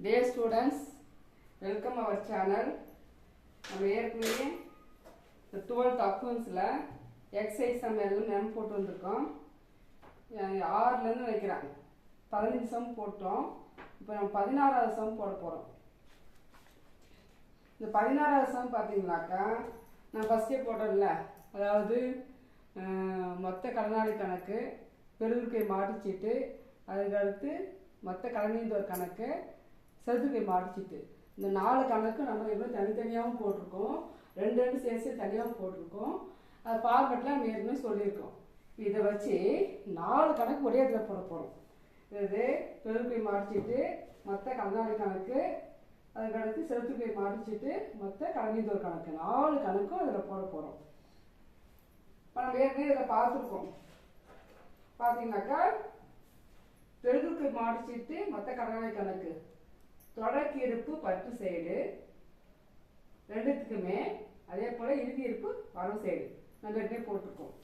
Dear students, welcome our channel. நம்ம ஏற்கனவே 12th accountsல exercise some எல்லாம் நம்ம போட்டு வந்திருக்கோம். 6ல இருந்து நினைக்கிறேன் 15 சம் போட்டோம். இப்போ நம்ம 16வது சம் போட போறோம். இந்த 16வது சம் பாத்தீங்கன்னாக்கா நான் ஃபர்ஸ்டே போட்டேன்ல, அதாவது மொத்த கடனாளி கணக்கு, பெருவிற்கை மாற்றுச்சீட்டு, அதுக்கு அடுத்து மொத்த கடனீந்தோர் கணக்கு, செலுத்துகை மாற்றுச்சீட்டு, இந்த 4 கணக்கு நம்ம எவ்வளோ தனித்தனியாகவும் போட்டிருக்கோம், ரெண்டு சேர்த்து தனியாகவும் போட்டிருக்கோம். அது ஃபார்மெட்டில் நம்ம ஏற்கனவே சொல்லியிருக்கோம். இதை வச்சு 4 கணக்கு ஒரே இதில் போட போகிறோம். இது பெருவிற்கை மாற்றுச்சீட்டு, மொத்த கடனாளி கணக்கு, அதுக்கடுத்து செலுத்துகை மாற்றுச்சீட்டு, மொத்த கடனீந்தோர் கணக்கு, 4 கணக்கும் அதில் போட போகிறோம். இப்போ நம்ம ஏற்கனவே இதில் பார்த்துருக்கோம். பார்த்தீங்கன்னாக்கா பெருவிற்கை மாற்றுச்சீட்டு, மொத்த கடனாளி கணக்கு, தொடக்க இருப்பு பற்று சைடு ரெண்டுத்துக்குமே, அதே போல் இறுதி இருப்பு வரவு சைடு நம்ம ரெண்டே போட்டிருக்கோம்.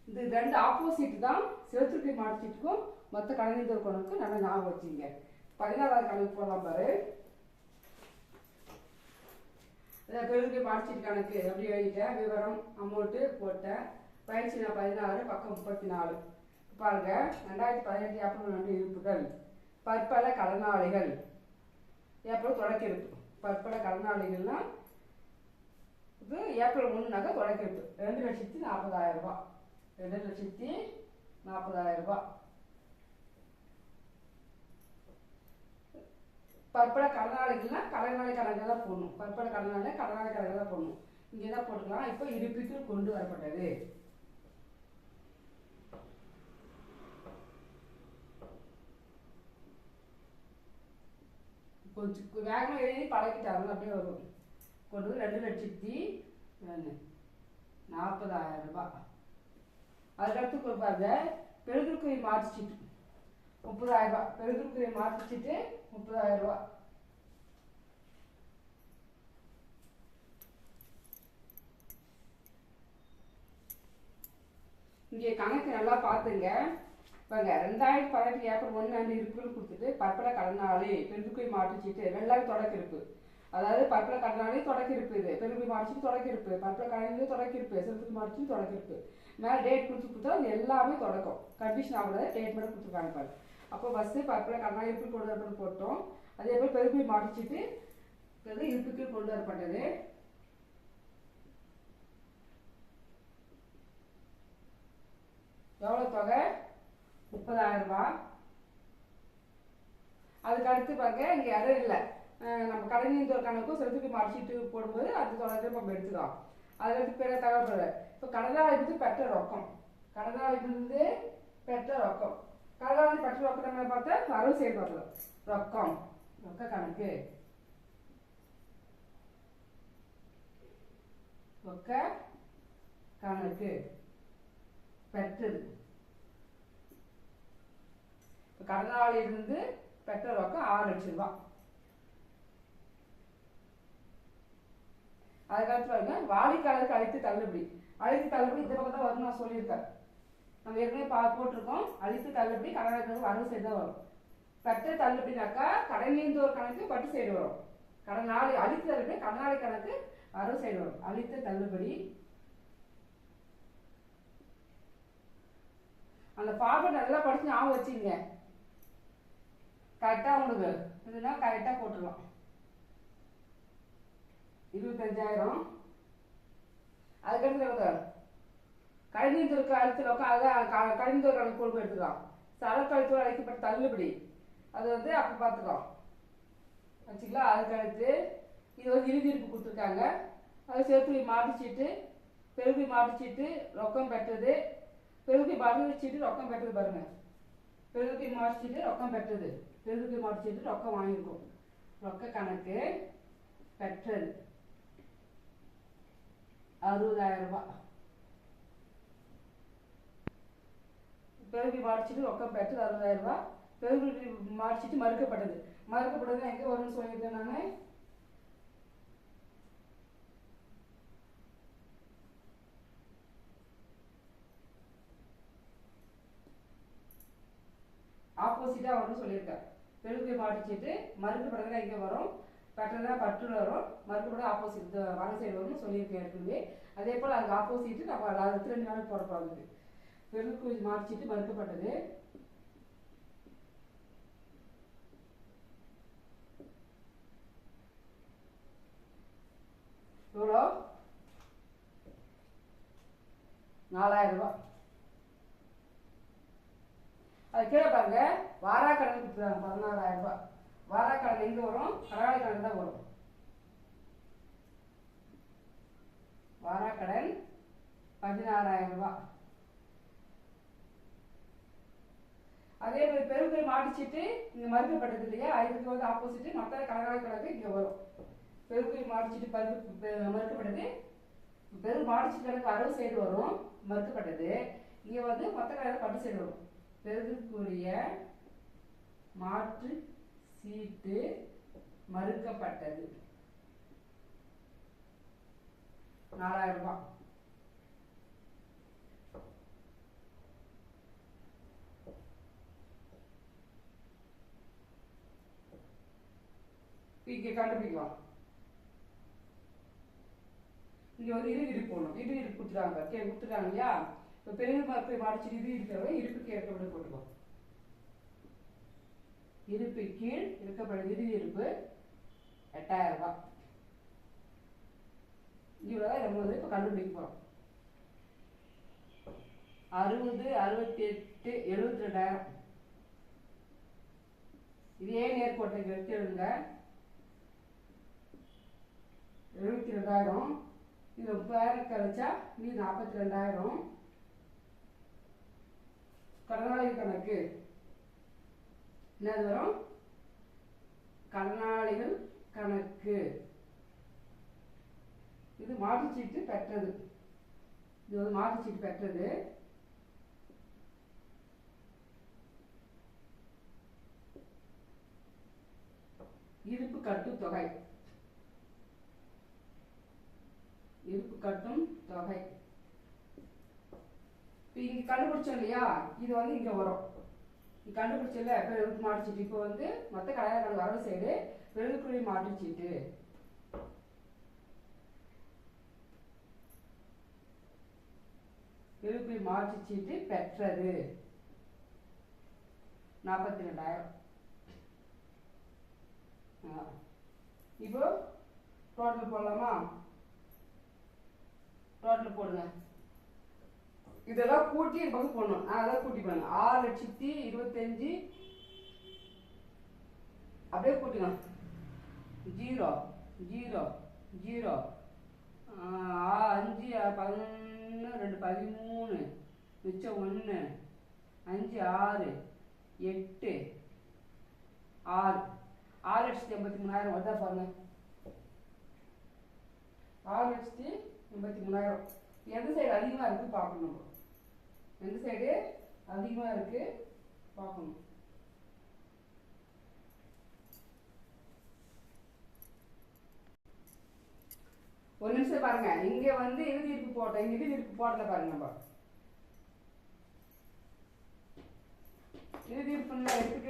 இது ரெண்டு ஆப்போசிட் தான் செலுத்துகை மாற்றுச்சீட்டுக்கும் மொத்த கடனீந்தோர் கணக்கும் நல்லா ஞாபகம் வச்சுங்க. 16வது கணக்கு போடலாம் பாரு. பெருவிற்கை மாற்றுச்சீட்டு கணக்கு எப்படி எழுதிட்டேன், விவரம் அமௌண்ட்டு போட்டேன். பயிற்சி நான் 16 பக்கம் 34. பாருங்க, 2018 ஏப்ரல் 2 இருப்புகள், பற்பல கடனாளிகள், ஏப்ரல் தொடக்க இருப்பு. பற்பல கடனாளிகள்னா இது ஏப்ரல் 1 தொடக்க இருப்பு 2,40,000 ரூபாய். 2,40,000 ரூபாய். பற்பல கடனாளிகள்னா கடனாளி கணக்கு தான் போடணும். பற்பல கடனாளி கணக்கு தான் போடணும். இங்கே தான் போட்டுக்கலாம். இப்போ இருப்புக்கு கொண்டு வரப்பட்டது. கொஞ்சம் வேகமாக எழுதி பழகிட்டாங்க, அப்படியே வரும். கொண்டு வந்து 2,40,000 ரூபாய். அதுக்கடுத்து கொடுப்பாங்க பெருவிற்கை மாற்றுச்சீட்டு 30,000 ரூபாய். பெருவிற்கை மாற்றுச்சீட்டு 30,000 ரூபாய். இங்கே கணக்கு நல்லா பார்த்துங்க. பாருங்க, 2018 ஏப்ரல் 1 இருப்புகள் கொடுத்துட்டு பற்பல கடனாளி பெருவிற்கை மாற்றுச்சீட்டு வெள்ளாவி தொடக்க இருப்பு, அதாவது பற்பல கடனாளி தொடக்க இருப்பு, இது பெருவிற்கை மாற்றுச்சீட்டு தொடக்க இருப்பு, பற்பல கடனாளி தொடக்க இருப்பு, செலுத்துகை மாற்றுச்சீட்டு தொடக்க இருப்பு. மேலே டேட் கொடுத்தா எல்லாமே தொடக்கம், கண்டிஷன் ஆகுது, டேட் மட்டும் கொடுத்துருக்காங்க பாரு. அப்போ ஃபஸ்ட்டு பற்பல கடனாளி இருப்பு கொண்டு வரப்பட்டு போட்டோம். அதே போல் பெருவிற்கை மாற்றுச்சீட்டு இருப்புக்கு கொண்டு வரப்பட்டது. எவ்வளோ தொகை? 30,000 ரூபாய். அதுக்கு அடுத்து பாருங்க, இங்கே யாரும் இல்லை, நம்ம கடனீந்தோர் கணக்கும் செலுத்துகை மாற்றுச்சீட்டு போடும்போது அது தொடர்ந்து நம்ம எடுத்துக்கலாம். அதுக்கடுத்து பிற தகவல். இப்போ கடனாளிக்கு பெற்ற ரொக்கம், கடனாளிக்கு பெற்ற ரொக்கம், கடனாளி பெற்ற ரொக்கம் நம்ம பார்த்தா வரவு சைடு பார்க்கலாம். ரொக்கம், ரொக்க கணக்கு, ரொக்க கணக்கு பெற்றது. கடனாளியிலிருந்து பெற்ற ரொக்கம் 6 லட்சம் ரூபாய். அதுக்கடுத்து பாருங்க, வாடிக்கையாளருக்கு அளித்து தள்ளுபடி. அளித்து தள்ளுபடி இந்த பக்கம் தான் வரும், நான் சொல்லியிருக்கேன். நம்ம ஏற்கனவே போட்டிருக்கோம். அளித்து தள்ளுபடி கடனாளிகளுக்கு வரவு சைடு தான் வரும். பெற்ற தள்ளுபடினாக்கா கடனீந்தோர் கணக்கு பட்டு சைடு வரும். கடனாளி அளித்து தள்ளுபடி கடனாளி கணக்கு வரவு சைடு வரும். அளித்த தள்ளுபடி அந்த ஃபார்மெட் நல்லா படிச்சு ஞாபகம் வச்சுங்க. கரெக்டாக உங்களுக்கு இதுனா கரெக்டாக போட்டுடலாம். 25,000. அதுக்கடுத்து கடனீந்தோருக்கு அழுத்த நோக்கம், அதான் கடனீந்தோர் கணக்கு கொண்டு எடுத்துக்கலாம். சரக்கழித்தோர் அழைக்கப்பட்ட தள்ளுபடி அது அப்போ பார்த்துக்கலாம் வச்சுக்கலாம். அதுக்கடுத்து இது இறுதி இருப்பு கொடுத்துருக்காங்க. அது செலுத்துகை மாற்றுச்சீட்டு, பெருவிற்கை மாற்றுச்சீட்டு, ரொக்கம் பெற்றது, பெருவிற்கை மாற்றுச்சீட்டு ரொக்கம் பெற்றது. பாருங்க, பெருவிற்கை மாற்றுச்சீட்டு ரொக்கம் பெற்றது, பெருவிற்கை மாற்றுச்சீட்டு ரொக்கம் வாங்கியிருக்கோம். ரொக்க கணக்கு பெற்றது 60,000 ரூபாய். பெருவிற்கை மாற்றுச்சீட்டு ரொக்கம் பெற்றது 60,000 ரூபாய். பெருவிற்கை மாற்றுச்சீட்டு மறுக்கப்பட்டது. மறுக்கப்பட்டது எங்கே வரும்னு சொல்லியிருக்கேன் நான். ஆப்போசிட்டா வரும்னு சொல்லியிருக்கேன். பெருக்குறி மாட்டிச்சிட்டு மறுக்கப்பட்டதுனா இங்கே வரும், பட்டதுனா பட்டுல வரும், மறுக்கப்பட ஆப்போசிட் வலது சைடு வரும்னு சொல்லியிருக்கேன் ஏற்கனவே. அதே போல் அதுக்கு ஆப்போசிட்டு நம்ம அது 2 நாள் போட போகிறது. பெருக்குறி மாட்டிச்சிட்டு மறுக்கப்பட்டது எவ்வளோ? 4000 ரூபாய். அது கீழே பாருங்க, வாராக்கடன் கொடுத்துருக்காங்க 16000 ரூபாய். வாராக்கடன் எங்கே வரும்? கடனாளி கடன் தான் வரும். வாராக்கடன் 16000 ரூபாய். அதே மாதிரி பெருக்குறி மாட்டிச்சிட்டு இங்கே மறுக்கப்பட்டது இல்லையா, இதுக்கு வந்து ஆப்போசிட்டு மற்ற கடனாளி கணக்கு இங்கே வரும். பெருக்குறி மாட்டிச்சிட்டு மறுக்கப்பட்டது, பெரும் மாட்டிச்சிட்டு கணக்கு அரவு சைடு வரும் மறுக்கப்பட்டது, இங்கே வந்து மொத்த கணக்கு பட்டு சைடு வரும். பெருக்குரிய மாற்று சீட்டு மறுக்கப்பட்டது 4000 ரூபாய். இங்கே கண்டுபிடிக்கலாம். இங்கே வந்து இருப்பு போடணும். இருப்பு கொடுத்துட்டாங்க இல்லையா, இப்போ பெரிய மார்க்கை மாடிச்சு இருக்கிறவங்க இருப்புக்கு ஏற்கப்பட்டு போட்டுக்கோம். இருப்பு கீழ் இருக்கப்படுது இருப்பு 8000 ரூபாய். இவ்வளோதான் நம்ம வந்து இப்போ கண்டுபிடிக்க போகிறோம். 60, 68, 72,000. இதே நேர்கோட்டை எடுத்து எழுதுங்க. 72,000. இது 30,000 கழிச்சா இது 42,000. கடனாளி கணக்கு என்னது வரும்? கடனாளிகள் கணக்கு. இது மாற்றுச்சீட்டு பெற்றது. இது வந்து மாற்றுச்சீட்டு பெற்றது. இருப்பு கட்டும் தொகை. இருப்பு கட்டும் தொகை இங்க கண்டுபிடிச்சோம் இல்லையா, இது வந்து இங்க வரும். கண்டுபிடிச்சல பெருக்கு மாட்டுச்சீட்டு. இப்போ வந்து மொத்த கடனாளி வரவு சைடு பெருக்குறி மாட்டுச்சீட்டு. பெருக்குறி மாட்டுச்சீட்டு பெற்றது 42,000. இப்போ டோட்டல் போடலாமா? டோட்டல் போடுங்க. இதெல்லாம் கூட்டி பக்கம் போடணும். அதான் கூட்டி பண்ணுங்க. 6,25,000 அப்படியே கூட்டிக்கணும். 0 0 0 5 11 2 13 மிச்சம் 1 5 6 8 6 6,83,000 வருதா பாருங்க. 6,83,000. எந்த சைடு அதிகமாக இருக்கு பார்க்கணும். எந்த சைடு அதிகமாக இருக்கு பார்க்கணும். ஒரு நிமிஷம் பாருங்க. இங்க வந்து இறுதி இருப்பு போட்டோம். இங்க இறுதி இருப்பு போடல பாருங்க. நம்ம இறுதி இருப்பு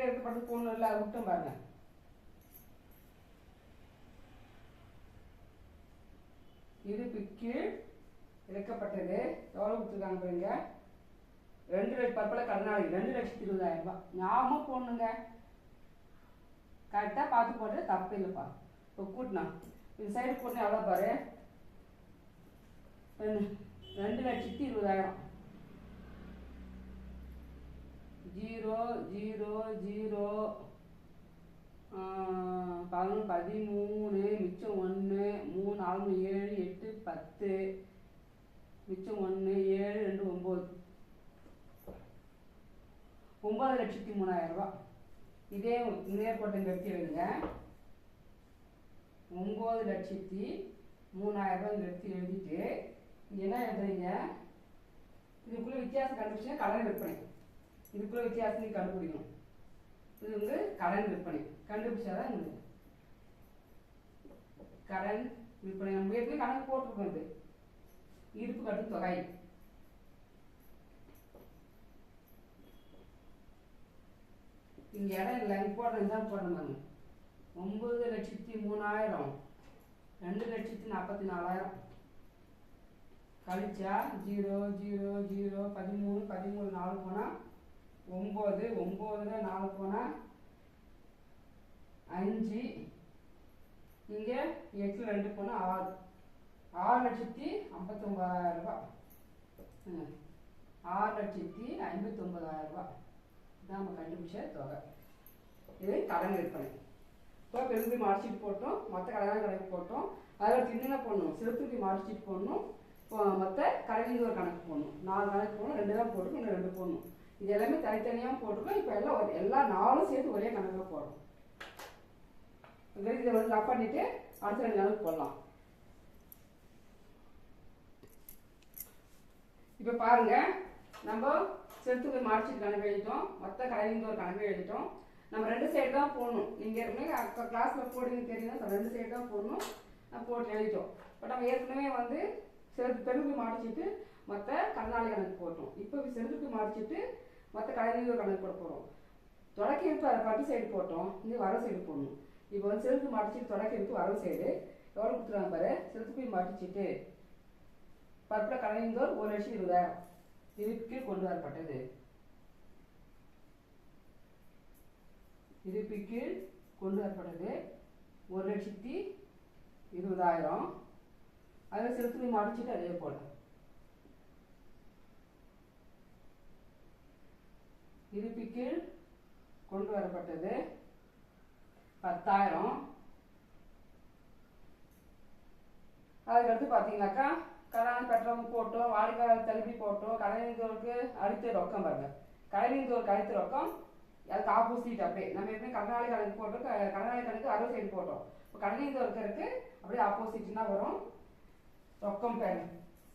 எடுக்கப்பட்டு போகணும் இல்லை, அது விட்டோம் பாருங்க. இருப்பு கீழ் இறக்கப்பட்டது எவ்வளவு கொடுத்துருக்காங்க பாருங்க. 2 லட்சம் பற்பல கடனாளி 2,20,000 ரூபாய். ஞாபகம் போடணுங்க. கரெக்டாக பார்த்து போட்டு தப்பு இல்லைப்பா. இப்போ கூட்டினா இந்த சைடு கூட்டினா எவ்வளோ பாரு, 2,20,000. 0 0 0 11 13 மிச்சம் 1 3 4 7 8 10 மிச்சம் 1 7 2 9 9,03,000 ரூபாய். இதே நேர்கோட்டை எடுத்து எழுதுங்க. 9,03,000 ரூபாய் எடுத்து எழுதிட்டு என்ன எழுதுறீங்க? இதுக்குள்ள வித்தியாசம் கண்டுபிடிச்சா கடன் விற்பனை. இதுக்குள்ள வித்தியாசம் நீ கண்டுபிடிக்கணும். இது வந்து கடன் விற்பனை கண்டுபிடிச்சாதான் உங்களுக்கு கடன் விற்பனை. நம்ம ஏற்கனவே கணக்கு போட்டிருக்கோம். இது இருப்பு கட்டும் தொகை. இங்கே இடம் இல்லை, இங்கே போடுறேன் தான் போடுறேன் பாருங்க. 9,03,000 2,44,000 கழிச்சா 0 0 0 13 13 4 போனால் 9 9ல் 4 போனால் 5 இங்கே 8ல் 2 போனால் 6 6,59,000 ரூபா. 6,59,000 ரூபா தான் நம்ம கண்டுபிடிச்ச தொகை. இது கடன் விற்பனை. இப்போ பெருந்தி மார்க்ஷீட் போட்டோம், மொத்த கடனாளி கணக்கு போட்டோம். அதில் என்னென்ன போடணும்? செலுத்துக்கு மார்க்ஷீட் போடணும், மொத்த கடனில் ஒரு கணக்கு போடணும். 4 கணக்கு போடணும், 2 தான் போட்டுருக்கோம், இன்னும் 2 போடணும். இது எல்லாமே தனித்தனியாக போட்டிருக்கோம். இப்போ எல்லா 4 சேர்த்து ஒரே கணக்கில் போடணும். இதை வந்து ரப் பண்ணிட்டு அடுத்த 2 கணக்கு போடலாம். இப்போ பாருங்க, நம்ம செலுத்துக்கு மார்க்ஷீட் கணக்கு எழுதிட்டோம், மொத்த கடனில் ஒரு கணக்கு எழுதிட்டோம். நம்ம 2 சைடு தான் போடணும். நீங்கள் ஏற்கனவே கிளாஸில் போடுங்க தெரியும், 2 சைடு தான் போடணும். போட்டு எழுதிட்டோம். இப்போ நம்ம ஏற்கனவே வந்து பெருந்துக்கு மாடிச்சிட்டு மொத்த கடனாளி கணக்கு போட்டோம். இப்போ செலுத்துக்கு மாடிச்சிட்டு மொத்த கடனில் கணக்கு போட போகிறோம். தொடக்க இருப்பு அதை 10 சைடு போட்டோம், இங்கே வரவு சைடு போடணும். இப்போ வந்து செலுத்து மாடிச்சிட்டு தொடக்க இருப்பு வரவு சைடு எவ்வளோ கொடுத்துருவாங்க பாரு. செலுத்துக்கு மாடிச்சிட்டு பருப்பில் கடனிந்தோர் 1,20,000 இருப்புக்கு கொண்டு வரப்பட்டது. இருப்புக்கு கொண்டு வரப்பட்டது 1,20,000. அதில் செலுத்துக்கு மாடிச்சிட்டு அதே போல இருப்புக்கு கொண்டு வரப்பட்டது 10,000. அதுக்கடுத்து பார்த்தீங்கன்னாக்கா கடன் பெற்றவங்க போட்டோம், வாடிக்கையாளர் தள்ளுபடி போட்டோம், கடனிந்தோருக்கு அளித்த ரொக்கம் பாருங்க. கடனிந்தோருக்கு அளித்த ரொக்கம் அதுக்கு ஆப்போசிட். அப்படியே நம்ம எப்படியும் கடனாளி கணக்கு போட்டோம், கடனாளி கணக்கு வரவு சைடு போட்டோம். இப்போ கடனிந்தோருக்கு அப்படியே ஆப்போசிட்னா வரும். ரொக்கம்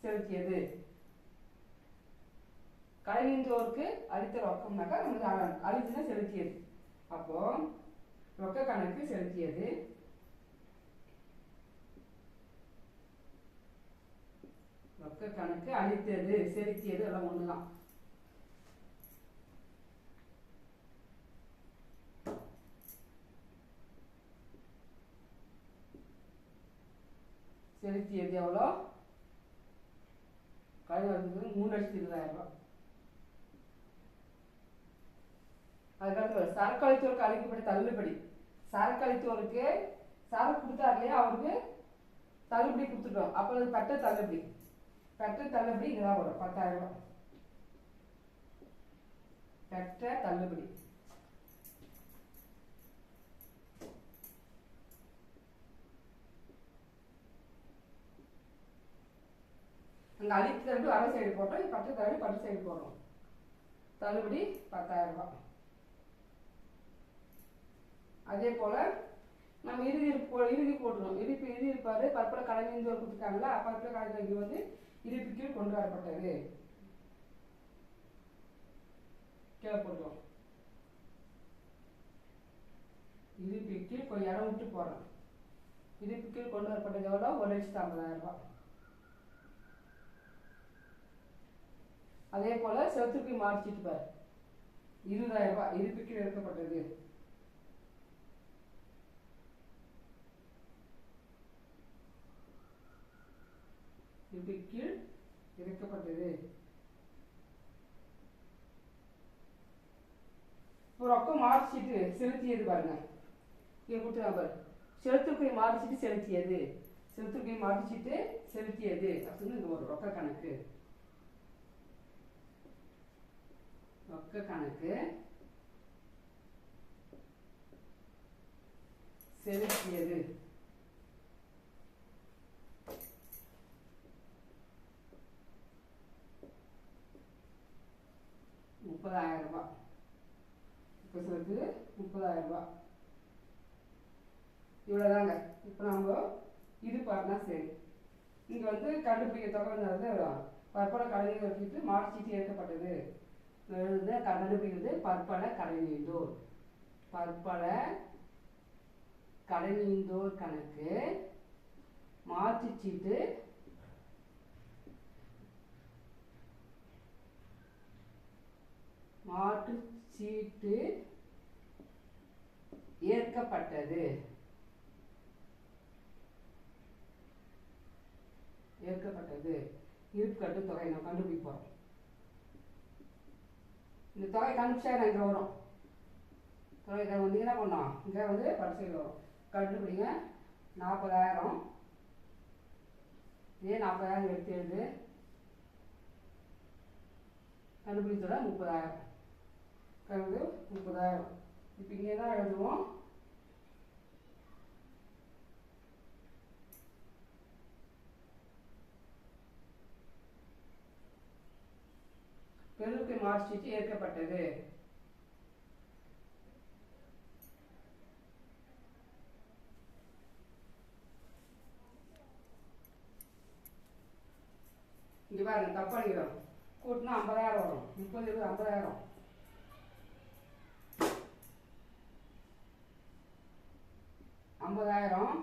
செலுத்தியது கடனிந்தோருக்கு அளித்த ரொக்கம்னாக்கா நமக்கு அளித்துனா செலுத்தியது. அப்போ ரொக்க கணக்கு செலுத்தியது, ரொக்க கணக்கு அளித்தது, செலுத்தியது எல்லாம் ஒண்ணுதான். செலுத்தியது எவ்வளோ? கடன் வந்தது 3,20,000 ரூபாய். அதுக்கடுத்து சரக்கு அளித்தோருக்கு அளிக்கப்பட்ட தள்ளுபடி. சரக்கு அளித்தோருக்கு சரக்கு கொடுத்தாரு இல்லையா, அவருக்கு தள்ளுபடி கொடுத்துட்டோம். அப்போ அது பெற்ற தள்ளுபடி. பெற்ற தள்ளுபடி இதெல்லாம் வரும் 10,000 ரூபாய். பெற்ற தள்ளுபடி அங்கே அளித்த தள்ளுபடி அரை சைடு போட்டோம், பற்ற தள்ளுபடி 10 சைடு போடுறோம். தள்ளுபடி 10,000 ரூபாய். அதே போல நம்ம இறுதி போட்டுருவோம். இறுதி இருப்பாரு பற்பல கடனிந்தோர் கொடுத்துருக்காங்களா, பற்பல கடனிந்தோர் வந்து இருப்புக்கு கொண்டு வரப்பட்டது கீழே போட்டுருவோம். இருப்புக்கு கொஞ்சம் இடம் விட்டு போடுறோம். இருப்புக்கு கொண்டு வரப்பட்டது எவ்வளோ? 1,50,000 ரூபாய். அதே போல செலுத்துக்கு மார்க்ஷீட் பாரு 20,000 ரூபாய் இருப்புக்கு எடுக்கப்பட்டது. இருப்புக்கு எடுக்கப்பட்டது. இப்போ ரொக்கம் மார்க்ஷீட்டு செலுத்தியது பாருங்க, இங்கே கொடுத்துருவாங்க பாரு. செலுத்துக்குரிய மார்க்ஷீட்டு செலுத்தியது, செலுத்துக்குரிய மார்க்ஷீட்டு செலுத்தியது அப்படின்னு இங்கே ஒரு ரொக்க கணக்கு. ரொக்க கணக்கு செலுத்தியது. ₹30,000 ரூபாய். இப்போ செலுத்து 30,000 ரூபாய். இவ்வளோதாங்க. இப்போ நம்ம இது பார்த்தா சரி. இங்கே வந்து கண்டுபிடிக்க தொகை வந்து பற்பல கடனில் வச்சுட்டு மார்க்ஷீட் ஏற்கப்பட்டது. கண்டுபிடிக்கிறது பற்பல கடனீந்தோர். பற்பல கடனீந்தோர் கணக்கு மார்க்ஷீட்டு மாற்றுச்சீட்டு ஏற்கப்பட்டது ஏற்கப்பட்டது இருப்பு கட்டு தொகை நம்ம கண்டுபிடிக்க போகிறோம். இந்த தொகை கண்டுபிடிச்சா இங்கே வரும். தொகை வந்து என்ன பண்ணோம், இங்கே வந்து பரிசையில் வரும். கண்டுபிடிங்க. 40,000 இதே 40,000 எடுத்து எழுது. கண்டுபிடித்தோட 30,000 கண்டு 30,000. இப்போ இங்கே தான் எழுதுவோம். பெருக்கை மார்க்ஷீட் ஏற்கப்பட்டது. இங்கே பாருங்க, தப்பாடிக்கிறோம். கூட்டினா 50,000 வரும். 30 20 50,000. 50,000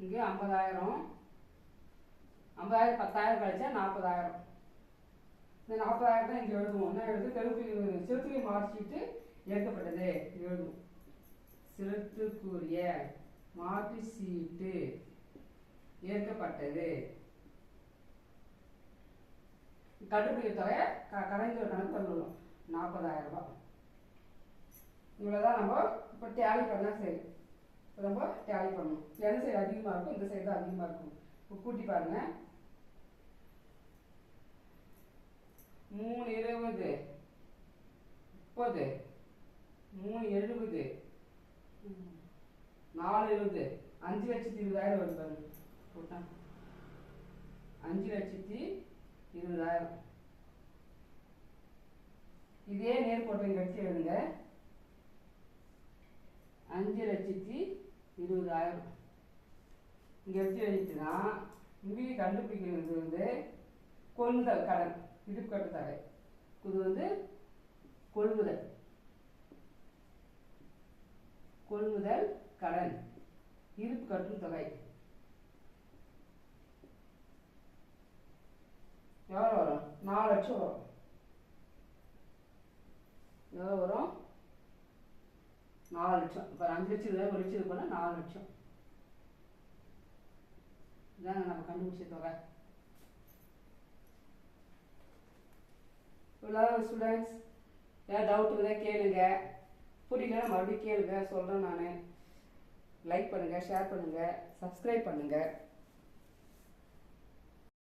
இங்கே 50,000 50,000 10,000 கழிச்சா 40,000. இந்த 40,000 தான் இங்கே எழுதுவோம். என்ன எழுது, செலுத்துகை மார்க்ஷீட்டு ஏற்கப்பட்டது எழுதும். செலுத்துக்குரிய மாற்று சீட்டு ஏற்கப்பட்டது. கண்டுபிடிக்க தொகை கலைஞர் கணக்கு பண்ணணும். 40,000 ரூபாய். இவ்வளோதான் நம்ம இப்போ டேலி பண்ணால் சரி. இப்போ நம்ம டேலி பண்ணணும். எந்த சைடு அதிகமாக இருக்கும், இந்த சைடு தான் அதிகமாக இருக்கும். இப்போ கூட்டி பாருங்க. 3 20 30 3 70 4 20 5,20,000 வருது பாருங்க. போட்டா 5,20,000. இதே நேர்கோட்டை எடுத்து எழுதுங்க. 5,20,000 இங்கே எடுத்து எழுதிட்டுனா இங்கே கண்டுபிடிக்கிறது வந்து கொள்முதல் கடன் இடுப்பு கட்டு தொகை. இது வந்து கொள்முதல் கடன் இருப்பு கட்டும் தொகை எவ்வளோ வரும்? 4 லட்சம் வரும். எவ்வளோ வரும்? 4 லட்சம். இப்போ 5 லட்சம் 1 லட்சம் போனால் 4 லட்சம். இதாங்க நம்ம கண்டுபிடிச்ச தொகை. இவ்வளோ ஸ்டூடெண்ட்ஸ், ஏதாவது டவுட் இருந்தால் கேளுங்க. புரியலன்னா மறுபடியும் கேளுங்க, சொல்கிறேன் நான். லைக் பண்ணுங்கள், ஷேர் பண்ணுங்கள், சப்ஸ்கிரைப் பண்ணுங்கள்.